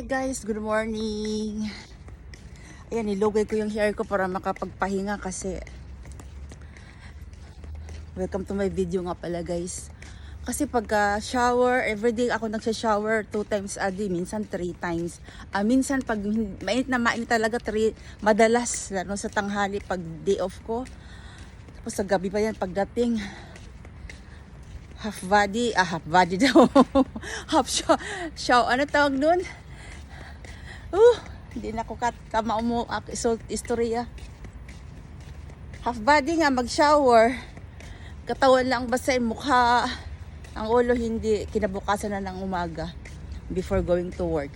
Guys, good morning. Ayan, nilugay ko yung hair ko para makapagpahinga kasi welcome to my video nga pala guys. Kasi pagka shower, everyday ako nagsha-shower 2 times a day, minsan 3 times. Minsan pag mainit na mainit talaga, madalas lalo sa tanghali pag day off ko. Tapos sa gabi pa yan pagdating. Half body daw. Half show, ano tawag doon? Hindi na ako kamaumo istorya. Half body nga mag-shower. Katawan lang basta yung mukha. Ang ulo hindi, kinabukasan na ng umaga before going to work.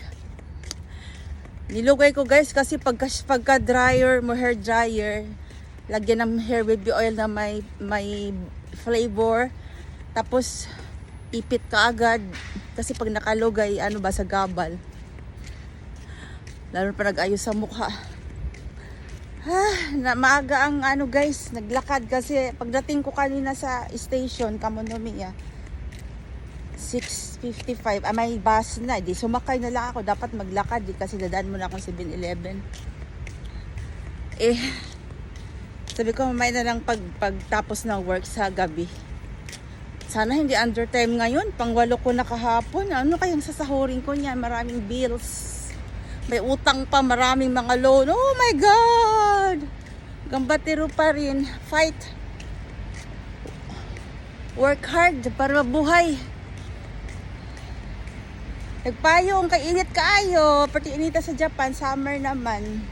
Nilugay ko guys kasi pagka dryer mo, hair dryer, lagyan ng hair baby oil na may flavor. Tapos ipit ka agad kasi pag nakalugay sa gabal. Lalo pa nag-ayos sa mukha. Maaga ang guys, naglakad kasi pagdating ko kanina sa station, Kamonomiya, 6:55, may bus na, di sumakay na lang ako, dapat maglakad kasi dadaan muna akong 7-Eleven. Sabi ko mamaya na lang pagtapos ng work sa gabi. Sana hindi under time ngayon, pang-8 ko na kahapon. Ano kayang sasahurin ko niyan? Maraming bills. May utang pa, maraming mga loan. Oh my God! Gambatero pa rin. Fight. Work hard para mabuhay. Nagpayong, kainit kaayo. Pati inita sa Japan, summer naman.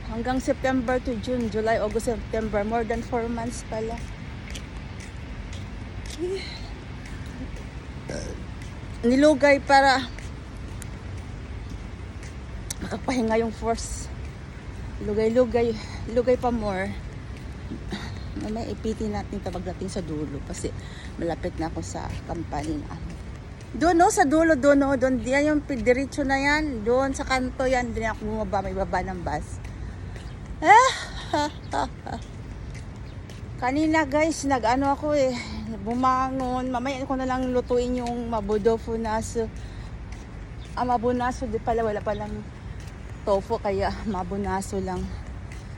Hanggang September to June, July, August, September. More than 4 months pala. Nilugay para makapahinga yung force. Lugay pa more. Mamaya ipitin natin pagdating sa dulo kasi malapit na ako sa company na doon sa dulo doon diyan yung diretso na yan, doon sa kanto yan, din ako bumaba, may baba ng bus. Kanina guys, ako bumangon, mamaya ko na lang lutuin yung mabudofu naso. Mabunaso, di pala wala palang tofu kaya mabunaso lang.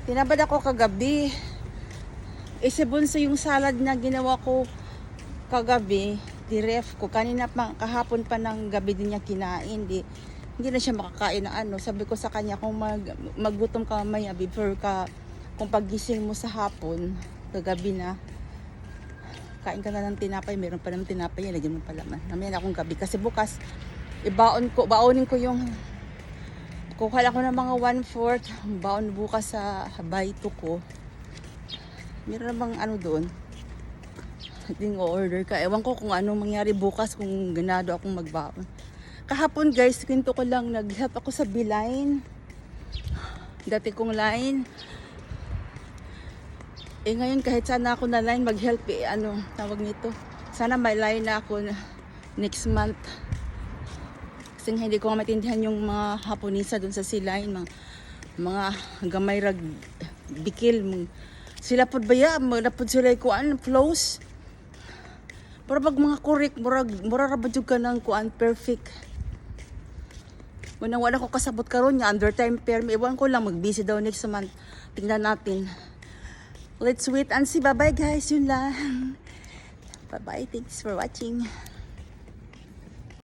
Tinabad ako kagabi. Bunso yung salad na ginawa ko kagabi, di-ref ko. Kanina pa, kahapon pa ng gabi din niya kinain. Hindi na siya makakain ng Sabi ko sa kanya, kung maggutom ka mamaya before kung pagising mo sa hapon, kagabi na, kain ka na ng tinapay. Meron pa ng tinapay yan, lagyan mo pa laman. Mamaya na akong gabi. Kasi bukas, baonin ko yung kuha lang ko ng mga 1/4 baon bukas sa bayto ko. Meron namang doon. Hindi order ka. Ewan ko kung anong mangyari bukas kung ganado akong magbaon. Kahapon guys, kwento ko lang, nag-help ako sa Beeline. Dati kong line. Ngayon kahit sana ako na line mag-help tawag nito. Sana may line na ako next month. Kasi hindi ko maintindihan yung mga Haponisa doon sa Siline, mga gamay rag bikil. Sila pod baya, napod sila close. Pero pag mga correct, mura ra ba jud ka ng perfect. Wala ko kasabot karon nya under time perm. Ewan ko lang mag-busy daw next month. Tingnan natin. Let's wait and see. Bye-bye guys, yun lang. Bye-bye, thanks for watching.